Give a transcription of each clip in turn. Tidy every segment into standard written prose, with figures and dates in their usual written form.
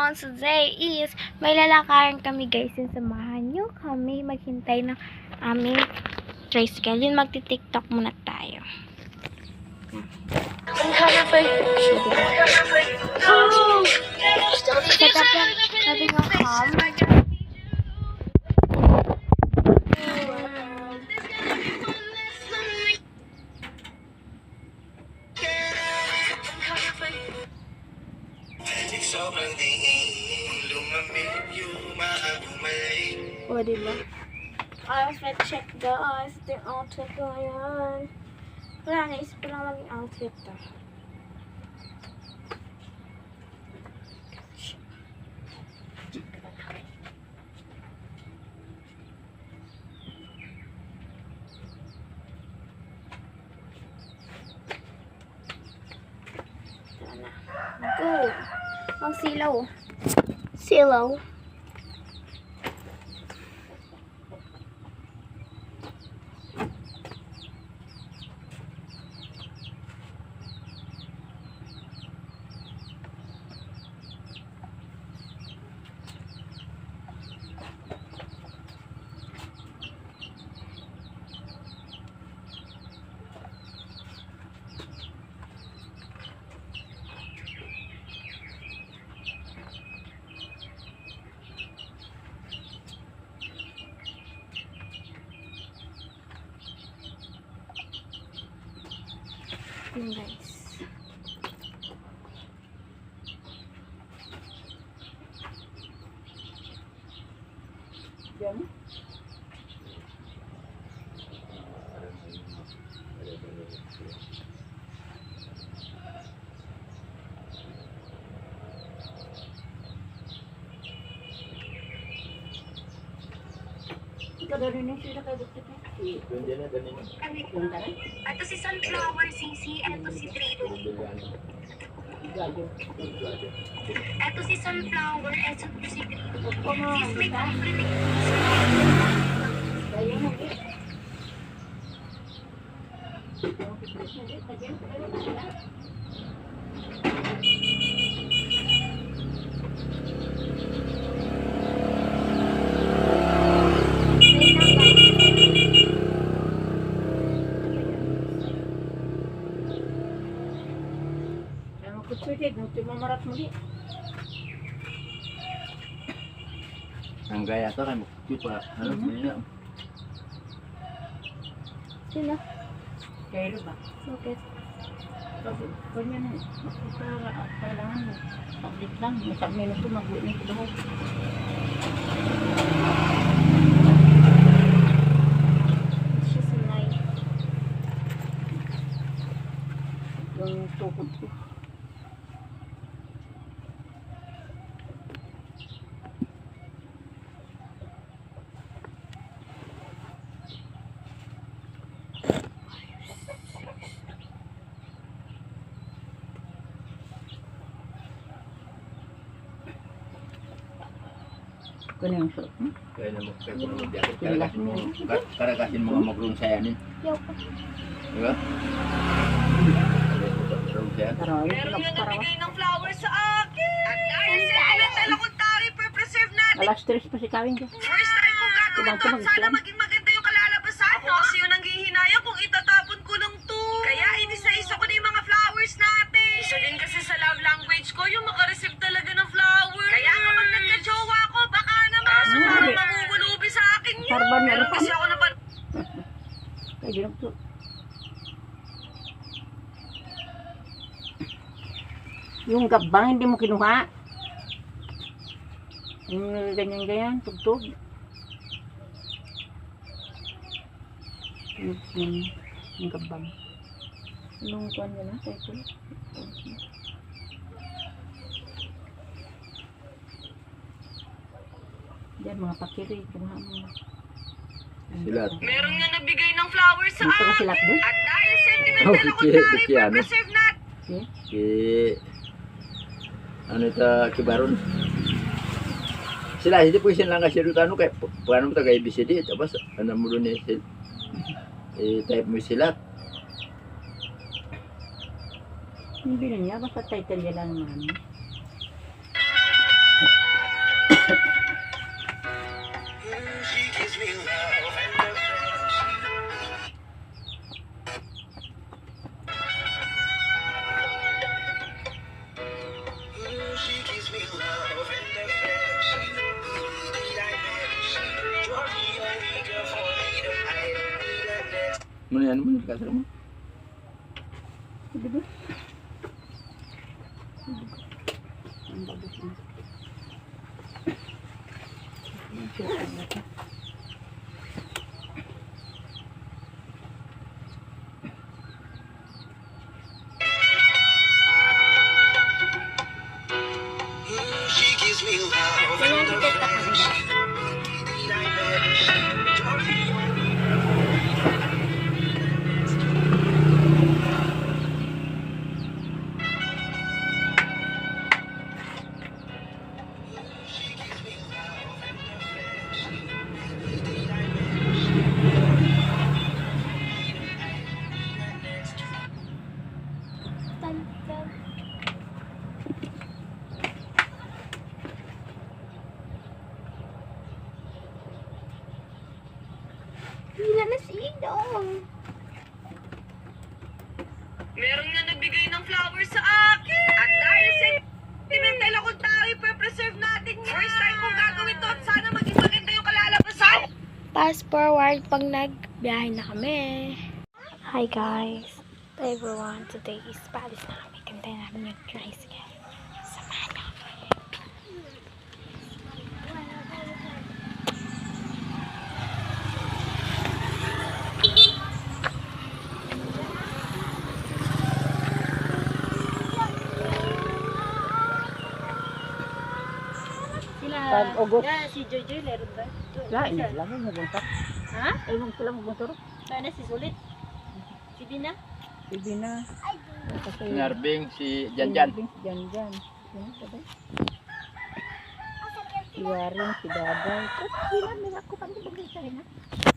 everyone! Today is may lalakaran kami guys. Samahan nyo kami maghintay ng aming tricycle. Yun, magti-tiktok muna tayo. Set up lang. Sabi nga ham. O, diba? Outfit check guys. Ito yung outfit ko ngayon. Wala, naisip ko lang maging outfit to. Ito na. Go! Ang silaw. Silaw. Yun guys. Yan. Ikaw rin yung sila kay Dr. Ito si Sunflower CC, ito si Trito. Ito si Sunflower, ito si Trito. Sis, may compliment. Ang gaya to kan pa ano niya. Sila. Kaya ba? Okay. Kanya na, kailangan mo. Paglit lang, masang minuto mag-uwi ko daw. Siya sanay. Yung tukod ko. Kaya yung suot mo? Kaya naman kayo kung mag-jacket. Karagasin mga mag-room sayanin. Yaw ko. Diba? Room sayan. Meron nga nabigay ng flowers sa akin. At dahil sa pinatala kong tayo, preserve natin. Alas 3 pa si Kawin dyan. First time kong gagawin to. Sana maging maganda yung kalalabasan. Ako kasi yung nanghihinayang kung itatapon ko lang to. Kaya inisa-isa ko na yung mga flowers natin. Isa din kasi sa love language ko, yung makareceive talaga ng flowers. Kaya kapag nagka-jowa ko, baka naman parang mamumulubi sa akin yun. Sarban na Pero rin. kasi ako naman. Kaya din ako. Yung gabang hindi mo kinuha. Yung ganyan-ganyan, tugtog. Yung gabang. Anong kuwan nila? Title? Diyan mga pakiri, kinuha mo. Sila. Meron nga nabigay ng flowers sa Dito ka akin. sila doon? At dahil Oh, sentimental ako kiki, tayo, kiki, ano? preserve natin. Ano ito kibaron. Sila hindi po lang kasi dito ano kay paano mo taga ABCD tapos ano mo doon type mo sila. Hindi na niya, basta title niya lang naman. Ano yan mo? Kasama mo? Ang bagos na. Ganyan TikTok mo. Hila na si Idong. Meron nga nagbigay ng flowers sa akin. At dahil sentimental akong tao, ipe-preserve natin yan. First time kong gagawin to at sana maging maganda yung kalalabasan. Fast forward pag nagbiyahe na kami. Hi guys. Everyone, today is Paris na kami. Kantay namin yung tricycle. Samahan niyo kami. Pag ugot. Si Joy meron ba? Lain na lang yung magunta. Ha? Ewan sila magunta ro. Sana si Sulit. Si Dina. Sige na. Si Narbing, si Janjan. Janjan. Si Waring, si Daday. Sila nila ako pang bagay na.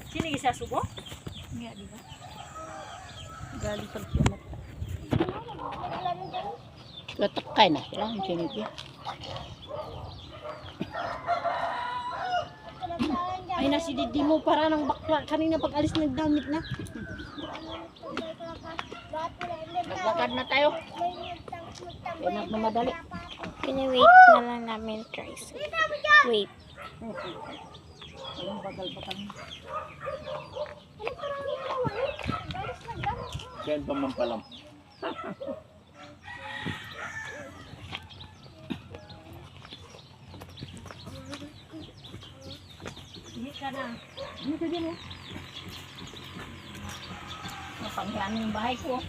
Sino yung sasubo? Nga, di ba? Galing sa siya mata. Tatakay na sila. Ang siniti. Ay na si Didi mo para ng bakla. Kanina pag alis nagdamit na. Naglakad na tayo. Enak na madali. Kanya-wait na lang namin tricycle. Wait. Ang bagal-bagal. Kaya pa mampalam. Hindi ka na. Ano ka dyan, oh? Napangyan yung bahay ko.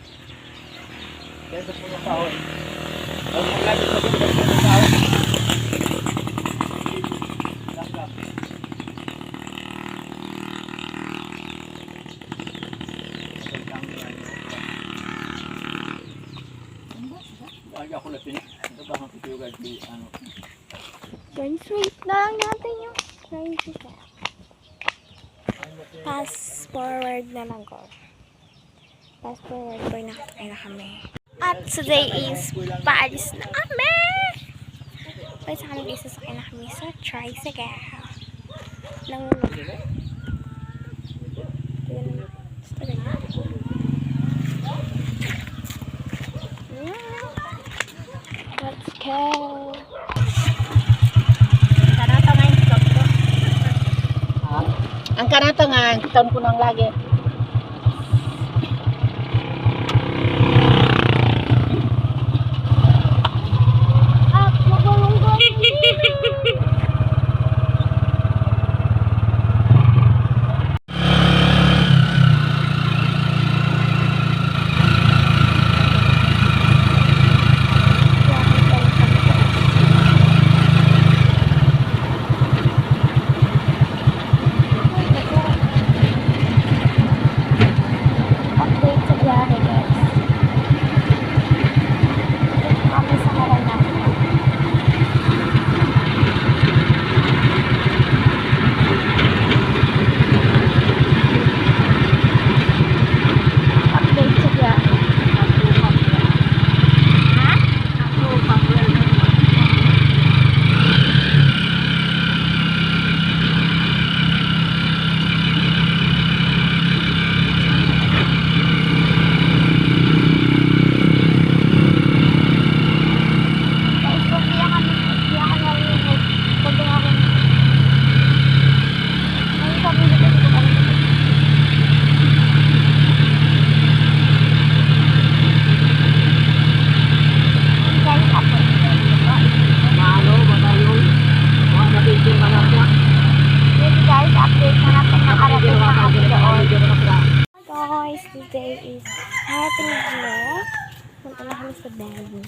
Kaya sa puno tao eh. Ang maglapit sa puno tao. Lap-lap. Lagi ako lapin. Ito ba ang pitiyugad di ano? Guys, wait na lang natin yung tricycle. Fast forward na lang ko. Fast forward po, nakatay na kami. At today is paalis na kami! Pwede sa kami isasakay na kami sa tricycle. Lang let's go! Kanata nga yung kiton ko. Ang kanata nga, ang kiton ko nang lagi. Today is Happy Vlog. Punta na kami sa Bambi.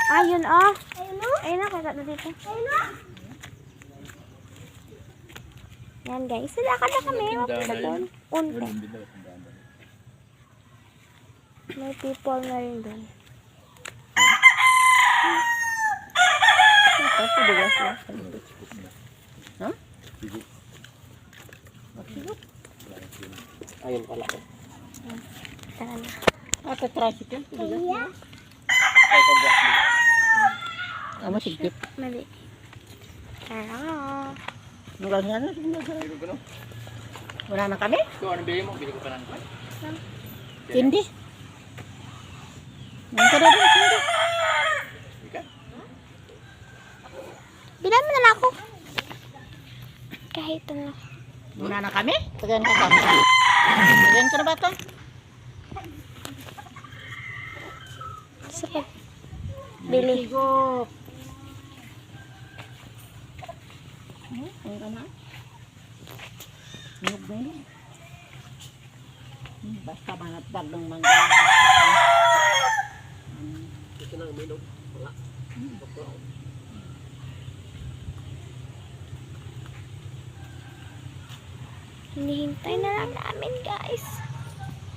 Ayun oh. Ayun na, kaya na dito. Yan guys, silakad na kami. Mapunta doon. Unti. May people na rin doon. Ha? Ayun pala ko. Tara na. Sa tricycle. Yeah. Masigit. Mali. Tara. Mukhang yan. Wala na kami? So, ano bili mo? Bili ko pa lang. Hindi. Nanti na rin, hindi. Bilan mo na lang ako. Kahit ano. Wala na kami? Tagayan ka kami. Tagayan ka na ba ito? Sa pag bili. Sigo. Ang ka na? Hinog na yun. Basta manatdag ng mangga. Ito na uminog. Wala. Hinihintay na lang namin guys.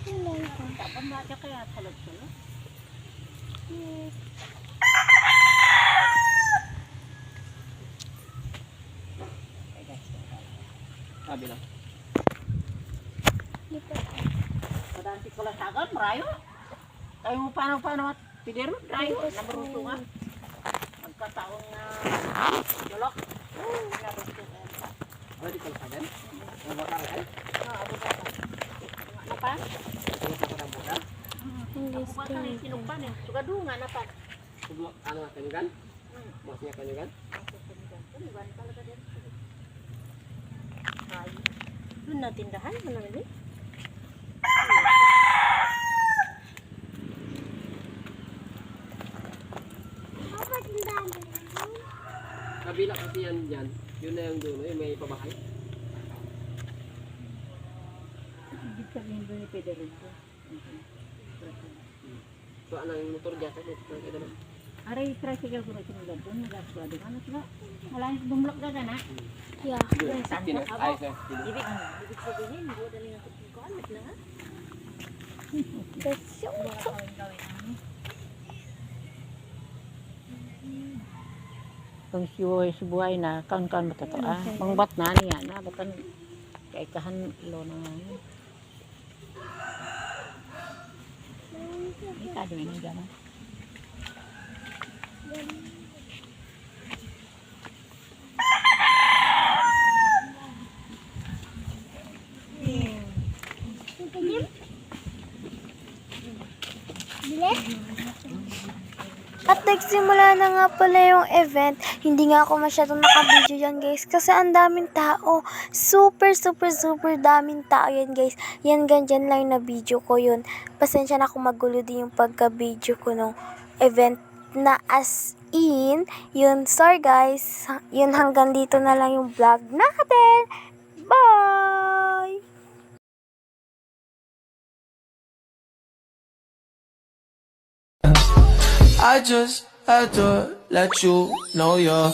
Hello. Tapos natin kaya talog-talog. Sabi lang. Padanti ko lang sagan, marayo. Tayo mo paano pidero, marayo. Nabaruso nga. Magkataong yolok. Oh, di pala sagan? Ang bakal ay? Ano pa? Ang bakal ang bakal? Hindi Bukan kali sinupan eh. Suka dungan apa? Ano nga kanyugan? Masnya kanyugan? Doon na tindahan, wala na din. Kabila kasi yan dyan. Yun na yung dulo, yung may pabahay. Ibig sabihin doon ni Pederico. So, anong motor dyan? Aray, tricycle ko na sinulat doon. Nagasuado ka na sila. Wala yung bumulak ka na. Yeah. Ayos na. Ibig sabihin, buo dali na ko alit na nga. That's so. Kung sibuhay na, kaun-kaun matatawa. Okay. Pangbat na niya na, bakan kaikahan lo na nga. Hindi ka doon yung gano'n. At nagsimula na nga pala yung event. Hindi nga ako masyadong nakabidyo yan guys. Kasi ang daming tao. Super daming tao yan guys. Yan ganyan lang na video ko yun. Pasensya na kung magulo din yung pagka-video ko nung event na as in. Yun, sorry guys. Yun, hanggang dito na lang yung vlog natin. Bye! I just had to let you know you're